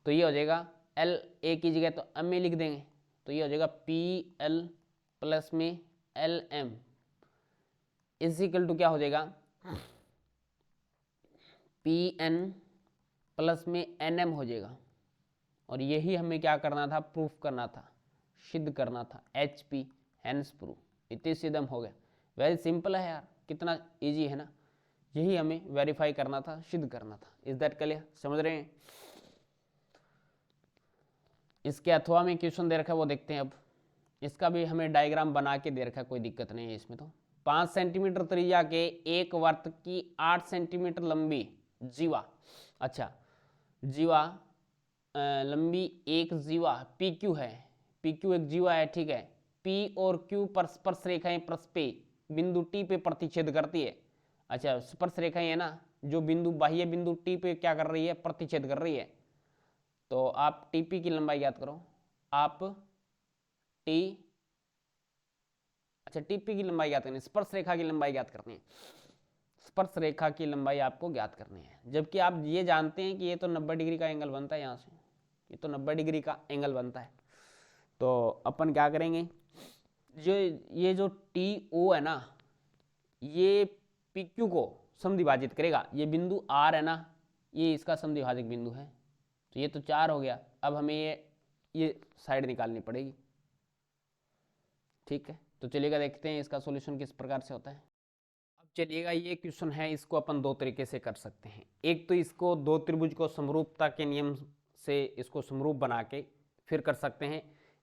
तो ये हो जाएगा एल ए की जगह तो एम में लिख देंगे, तो ये हो जाएगा पी एल प्लस में L M is equal to क्या हो जाएगा, पी एन प्लस में एन एम हो जाएगा। और यही हमें क्या करना था, प्रूफ करना था, सिद्ध करना था, एच पी हैंस प्रूफ, इतने सिद्धम हो गया। वेरी सिंपल है यार, कितना इजी है ना। यही हमें वेरीफाई करना था, सिद्ध करना था। Is that clear? समझ रहे हैं? इसके अथवा में क्वेश्चन दे रखा है वो देखते हैं अब। इसका भी हमें डायग्राम बना के दे रखा है, कोई दिक्कत नहीं है इसमें। तो 5 सेंटीमीटर त्रिज्या के एक वर्त की 8 सेंटीमीटर लंबी जीवा, अच्छा जीवा लंबी एक जीवा पी क्यू है, पी क्यू एक जीवा है, ठीक है। पी और क्यू पर स्पर्श रेखाएं परस्पे बिंदु टी पे प्रतिच्छेद करती है। अच्छा, स्पर्श रेखाएं है ना, जो बिंदु बाह्य बिंदु टी पे क्या कर रही है, प्रतिच्छेद कर रही है। तो आप टीपी की लंबाई ज्ञात करो। आप टी, अच्छा टीपी की लंबाई ज्ञात करनी है, स्पर्श रेखा की लंबाई ज्ञात करनी है। स्पर्श रेखा की लंबाई आपको ज्ञात करनी है, जबकि आप ये जानते हैं कि ये तो 90 डिग्री का एंगल बनता है, यहाँ से ये तो 90 डिग्री का एंगल बनता है। तो अपन क्या करेंगे, जो ये जो टी ओ है ना, ये पी क्यू को समद्विभाजित करेगा। ये बिंदु आर है ना, ये इसका समद्विभाजक बिंदु है। तो ये तो 4 हो गया। अब हमें ये साइड निकालनी पड़ेगी, ठीक है। तो चलिएगा देखते हैं इसका सॉल्यूशन किस प्रकार से होता है। अब चलिएगा, ये क्वेश्चन है, इसको अपन दो तरीके से कर सकते हैं। एक तो इसको दो त्रिभुज को समरूपता के नियम से इसको समरूप बना के फिर कर सकते हैं।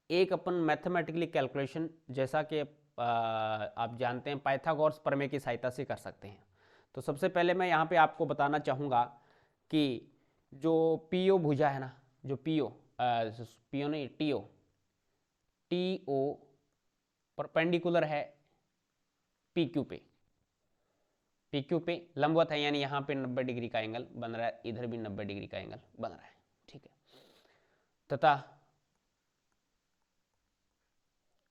एक अपन मैथमेटिकली कैलकुलेशन, जैसा कि आप जानते हैं पाइथागोरस प्रमेय की सहायता से कर सकते हैं। तो सबसे पहले मैं यहाँ पे आपको बताना चाहूँगा कि जो पीओ भुजा है ना, जो पीओ नहीं टीओ, टीओ परपेंडिकुलर है पीक्यू पे, पीक्यू पे लंबवत है, यानी यहाँ पे 90 डिग्री का एंगल बन रहा है, इधर भी 90 डिग्री का एंगल बन रहा है, ठीक है।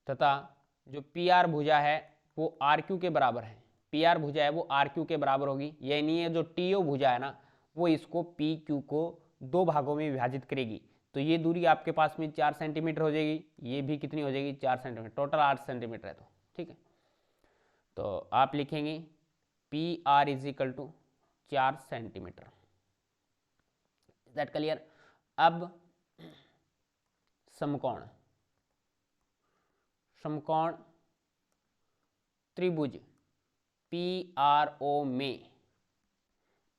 तथा जो पी आर भुजा है वो आर क्यू के बराबर है, पी आर भुजा है वो आर क्यू के बराबर होगी। यानी ये जो टी ओ भुजा है ना, वो इसको पी क्यू को दो भागों में विभाजित करेगी। तो ये दूरी आपके पास में 4 सेंटीमीटर हो जाएगी, ये भी कितनी हो जाएगी 4 सेंटीमीटर, टोटल 8 सेंटीमीटर है। तो ठीक है, तो आप लिखेंगे P R is equal to 4 centimetre. Is that clear? अब समकोण, समकोण त्रिभुज पी आर ओ में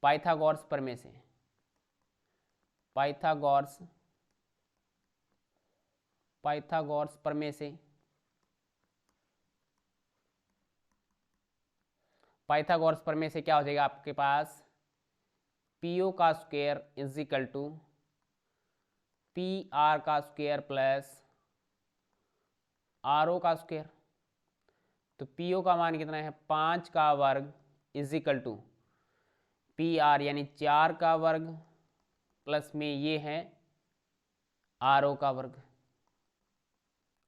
पाइथागोरस प्रमेय से, पाइथागोरस प्रमेय से, पाइथागोरस प्रमेय से क्या हो जाएगा आपके पास, पीओ का square is equal to P R का स्क्वायर प्लस आर ओ का स्क्वायर। तो पीओ का मान कितना है 5 का वर्ग is equal to P R यानी 4 का वर्ग प्लस में ये है आर ओ का वर्ग।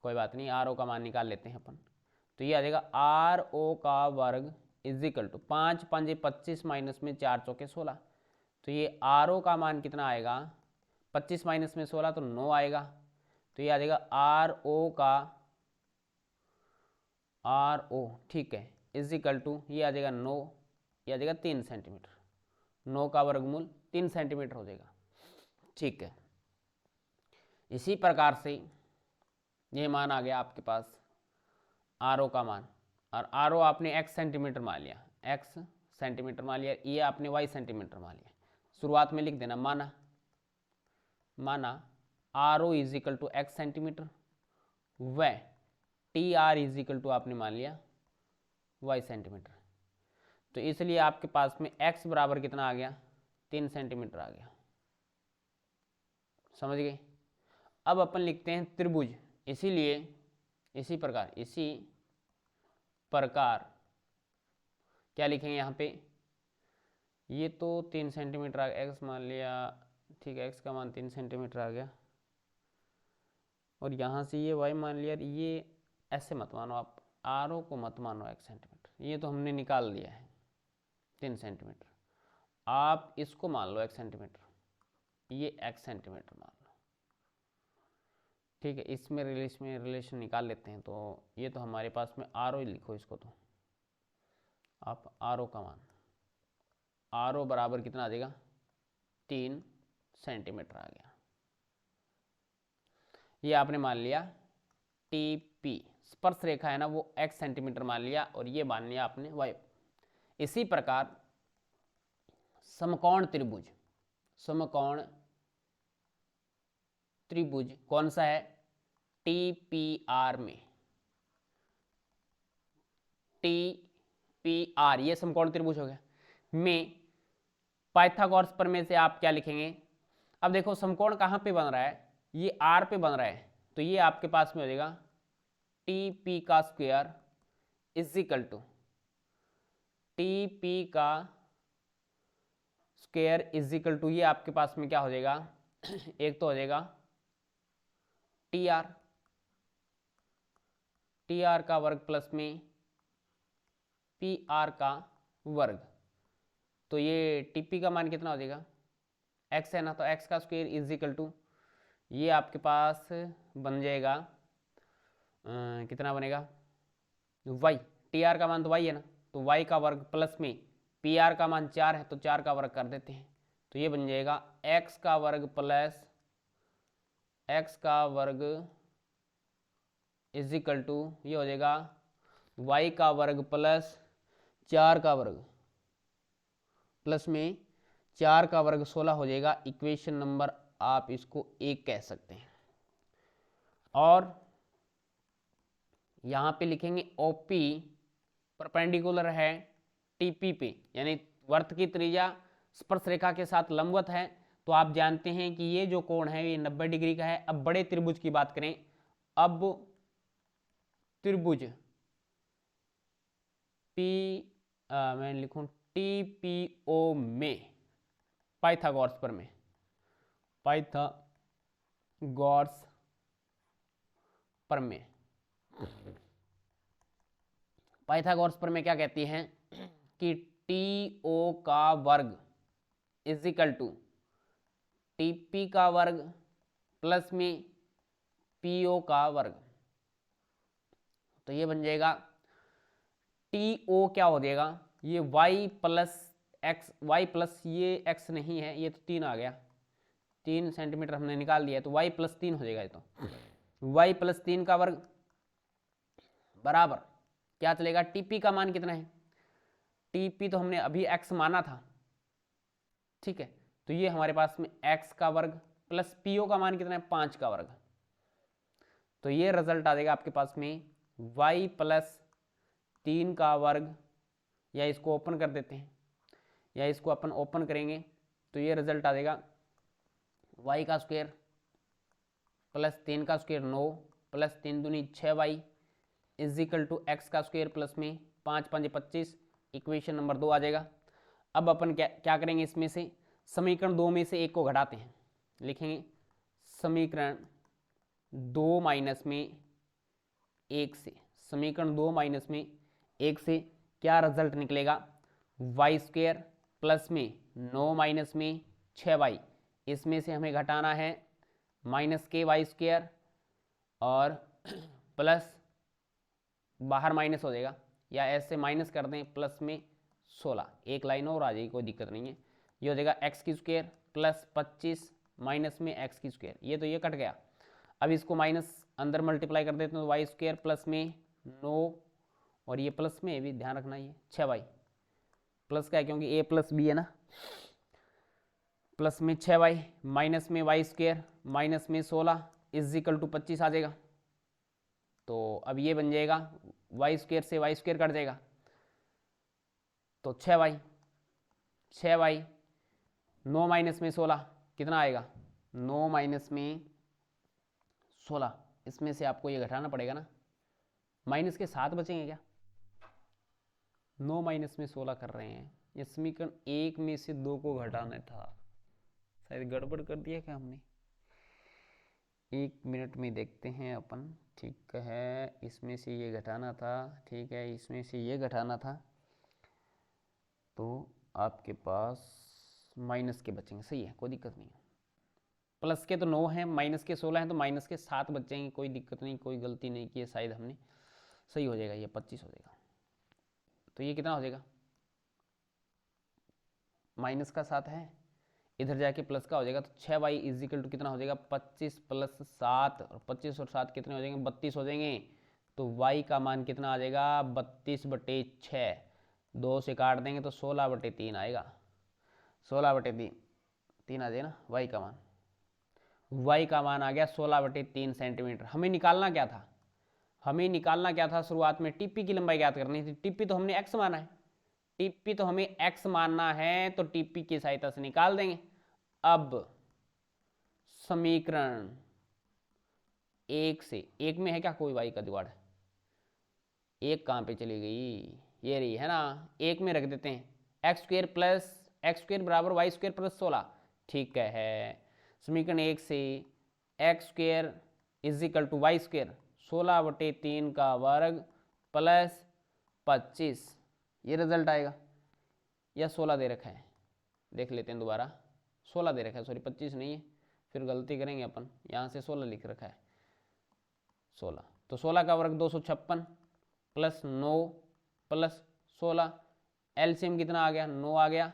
कोई बात नहीं, आर ओ का मान निकाल लेते हैं अपन। तो ये आ जाएगा आर ओ का वर्ग इज इक्वल टू 5 5 25 माइनस में 4 चौके 16। तो ये आर ओ का मान कितना आएगा, 25 माइनस में 16 तो 9 आएगा। तो ये आ जाएगा आर ओ का, आर ओ ठीक है, इज इक्वल टू ये आ जाएगा 9, ये आ जाएगा 3 सेंटीमीटर। 9 का वर्गमूल 3 सेंटीमीटर हो जाएगा, ठीक है। इसी प्रकार से ये मान आ गया आपके पास आर ओ का मान, और आर ओ आपने x सेंटीमीटर मान लिया, x सेंटीमीटर मान लिया, ये आपने y सेंटीमीटर मान लिया। शुरुआत में लिख देना माना R O is equal to X centimetre व T R is equal to आपने मान लिया y सेंटीमीटर। तो इसलिए आपके पास में x बराबर कितना आ गया, 3 सेंटीमीटर आ गया। समझ गए? अब अपन लिखते हैं त्रिभुज, इसीलिए इसी प्रकार क्या लिखेंगे यहाँ पे, ये तो 3 सेंटीमीटर आ गया, x मान लिया, ठीक है, x का मान 3 सेंटीमीटर आ गया, और यहाँ से ये y मान लिया। ये ऐसे मत मानो आप, आर ओ को मत मानो 1 सेंटीमीटर, ये तो हमने निकाल लिया है 3 सेंटीमीटर। आप इसको मान लो 1 सेंटीमीटर, ये x सेंटीमीटर मान लो, ठीक है। इसमें रिलेशन निकाल लेते हैं। तो ये तो हमारे पास में आर ओ लिखो इसको, तो आप आर ओ का मान, आर ओ बराबर कितना आ जाएगा 3 सेंटीमीटर आ गया। ये आपने मान लिया टी पी स्पर्श रेखा है ना वो x सेंटीमीटर मान लिया और ये मान लिया आपने y। इसी प्रकार समकोण त्रिभुज, समकोण त्रिभुज कौन सा है, TPR में, TPR ये समकोण त्रिभुज हो गया में पाइथागोरस प्रमेय से आप क्या लिखेंगे। अब देखो समकोण कहाँ पे बन रहा है, ये R पे बन रहा है, तो ये आपके पास में हो जाएगा TP का square is equal to TP का स्क्वायर इज इक्वल टू ये आपके पास में क्या हो जाएगा एक तो हो जाएगा TR का वर्ग प्लस में PR का वर्ग, तो ये TP का मान कितना हो जाएगा, x है ना, तो x का स्क्वायर इज इक्वल टू ये आपके पास बन जाएगा कितना बनेगा y, TR का मान तो y है ना, तो y का वर्ग प्लस में PR का मान 4 है तो 4 का वर्ग कर देते हैं, तो ये बन जाएगा x का वर्ग प्लस x का वर्ग इज इक्वल टू ये हो जाएगा y का वर्ग प्लस 4 का वर्ग प्लस में 4 का वर्ग 16 हो जाएगा। इक्वेशन नंबर आप इसको 1 कह सकते हैं। और यहाँ पे लिखेंगे OP परपेंडिकुलर है TP पे, यानी वर्त की त्रिज्या स्पर्श रेखा के साथ लंबवत है, तो आप जानते हैं कि ये जो कोण है ये 90 डिग्री का है। अब बड़े त्रिभुज की बात करें, अब त्रिभुज मैं लिखूं TPO में पाइथागोरस प्रमेय, पाइथागोरस प्रमेय, पाइथागोरस प्रमेय क्या कहती हैं कि TO का वर्ग इज इक्वल टू TP का वर्ग प्लस में PO का वर्ग, तो ये बन जाएगा TO क्या हो जाएगा, ये y plus x, y plus ये x नहीं है, ये तो 3 आ गया, 3 सेंटीमीटर हमने निकाल दिया, तो y प्लस 3 हो जाएगा, ये तो y प्लस 3 का वर्ग बराबर क्या चलेगा, TP का मान कितना है, TP तो हमने अभी x माना था, ठीक है, तो ये हमारे पास में x का वर्ग प्लस PO का मान कितना है 5 का वर्ग, तो ये रिजल्ट आ जाएगा आपके पास में y प्लस 3 का वर्ग, या इसको ओपन कर देते हैं, या इसको अपन ओपन करेंगे तो ये रिजल्ट आ जाएगा y का स्क्वायर प्लस 3 का स्क्वायर 9 प्लस 3 दूनी 6y is equal to X का स्क्वायर प्लस में 5 5 25, इक्वेशन नंबर 2 आ जाएगा। अब अपन क्या करेंगे, इसमें से समीकरण 2 में से एक को घटाते हैं, लिखेंगे समीकरण 2 माइनस में 1 से, समीकरण 2 माइनस में 1 से क्या रिजल्ट निकलेगा, वाई स्क्वायर प्लस में 9 माइनस में 6y, इसमें से हमें घटाना है माइनस के वाई स्क्वायर और प्लस बाहर माइनस हो जाएगा, या ऐसे माइनस कर दें प्लस में 16, एक लाइन और आ जाएगी, कोई दिक्कत नहीं है, ये हो जाएगा एक्स की स्क्वायर प्लस 25 माइनस में एक्स की स्क्वायर, ये तो ये कट गया, अब इसको माइनस अंदर मल्टीप्लाई कर देते हैं तो वाई स्क्वायर प्लस में 9 और ये प्लस में भी ध्यान रखना, ये 6y प्लस का है क्योंकि a प्लस बी है ना, प्लस में 6y माइनस में वाई स्क्वायर माइनस में 16 इज इक्वल टू 25 आ जाएगा। तो अब ये बन जाएगा वाई स्क्वायर से वाई स्क्वायर कट जाएगा, तो 6y 9 माइनस में 16 कितना आएगा, 9 माइनस में 16, इसमें से आपको ये घटाना पड़ेगा ना, माइनस के 7 बचेंगे क्या, 9 माइनस में 16 कर रहे हैं, ये समीकरण 1 में से 2 को घटाना था, शायद गड़बड़ कर दिया क्या हमने, 1 मिनट में देखते हैं अपन, ठीक है, इसमें से ये घटाना था, ठीक है, इसमें से ये घटाना था, तो आपके पास माइनस के बचेंगे, सही है, कोई दिक्कत नहीं है, प्लस के तो 9 हैं, माइनस के 16 हैं, तो माइनस के 7 बचेंगे, कोई दिक्कत नहीं, कोई गलती नहीं की है शायद हमने, सही हो जाएगा, ये 25 हो जाएगा, तो ये कितना हो जाएगा, माइनस का 7 है, इधर जाके प्लस का हो जाएगा, तो 6y इज इक्वल टू कितना हो जाएगा 25 प्लस 7, और 25 और 7 कितने हो जाएंगे 32 हो जाएंगे, तो y का मान कितना आ जाएगा 32/6, 2 से काट देंगे तो 16/3 आएगा, 16/3 आ जाएगा ना y का मान। y का मान आ गया 16/3 सेंटीमीटर। हमें निकालना क्या था, हमें निकालना क्या था शुरुआत में, टीपी की लंबाई ज्ञात करनी थी। टीपी तो हमने x माना है, टीपी तो हमें x मानना है, तो टीपी की सहायता से निकाल देंगे। अब समीकरण 1 से, 1 में है क्या कोई y का जुगाड़, 1 कहाँ पे चली गई, ये रही है ना, 1 में रख देते हैं x² बराबर y² + 16, ठीक है। समीकरण 1 से x² = y², 16/3 का वर्ग प्लस 25, ये रिजल्ट आएगा। या 16 दे रखा है, देख लेते हैं दोबारा, 16 दे रखा है, सॉरी 25 नहीं है, फिर गलती करेंगे अपन, यहाँ से 16 लिख रखा है, 16, तो 16 का वर्ग 256 प्लस 9 प्लस 16, एलसीएम कितना आ गया, 9 आ गया,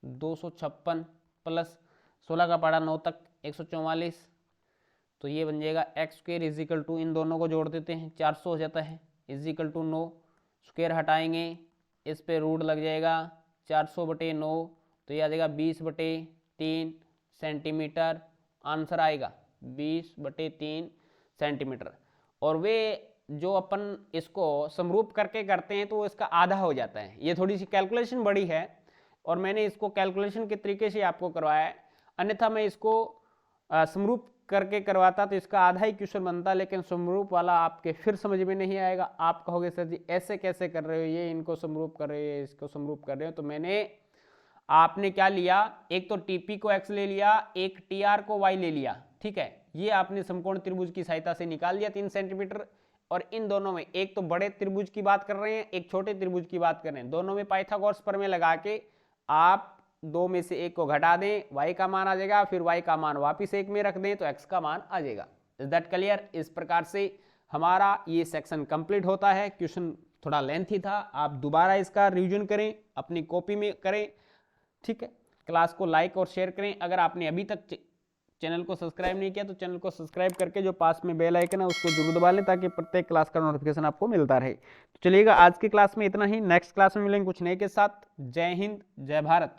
256 प्लस 16 का पढ़ा 9 तक 144, तो ये बन जाएगा x², इन दोनों को जोड़ देते हैं 400 हो जाता है, = 9, स्क्वायर हटाएंगे, इस पे रूट लग जाएगा 400/9, तो ये आ जाएगा 20/3 सेंटीमीटर, आंसर आएगा 20/3 सेंटीमीटर। और वे जो अपन इसको समरूप करके करते हैं तो इसका आधा हो जाता है। ये थोड़ी सी कैलकुलेशन बड़ी है और मैंने इसको कैलकुलेशन के तरीके से आपको करवाया है, अन्यथा मैं इसको समरूप करके करवाता तो इसका आधा ही क्वेश्चन बनता, लेकिन समरूप वाला आपके फिर समझ में नहीं आएगा। आप कहोगे सर जी ऐसे कैसे कर रहे हो, ये इनको समरूप कर रहे हो, इसको समरूप कर रहे हो। तो मैंने, आपने क्या लिया, एक तो टीपी को x ले लिया, एक टीआर को y ले लिया, ठीक है। ये आपने समकोण त्रिभुज की सहायता से निकाल दिया 3 सेंटीमीटर, और इन दोनों में एक तो बड़े त्रिभुज की बात कर रहे हैं, एक छोटे त्रिभुज की बात कर रहे हैं, दोनों में पाइथागोरस प्रमेय लगा के आप 2 में से 1 को घटा दें, y का मान आ जाएगा, फिर y का मान वापिस 1 में रख दें तो x का मान आ जाएगा। Is that clear? इस प्रकार से हमारा ये सेक्शन कंप्लीट होता है। क्वेश्चन थोड़ा लेंथी था, आप दोबारा इसका रिवीजन करें, अपनी कॉपी में करें, ठीक है। क्लास को लाइक और शेयर करें। अगर आपने अभी तक चैनल को सब्सक्राइब नहीं किया तो चैनल को सब्सक्राइब करके जो पास में बेल आइकन है उसको जरूर दबा लें, ताकि प्रत्येक क्लास का नोटिफिकेशन आपको मिलता रहे। तो चलिएगा, आज की क्लास में इतना ही, नेक्स्ट क्लास में मिलेंगे कुछ नए के साथ। जय हिंद, जय भारत।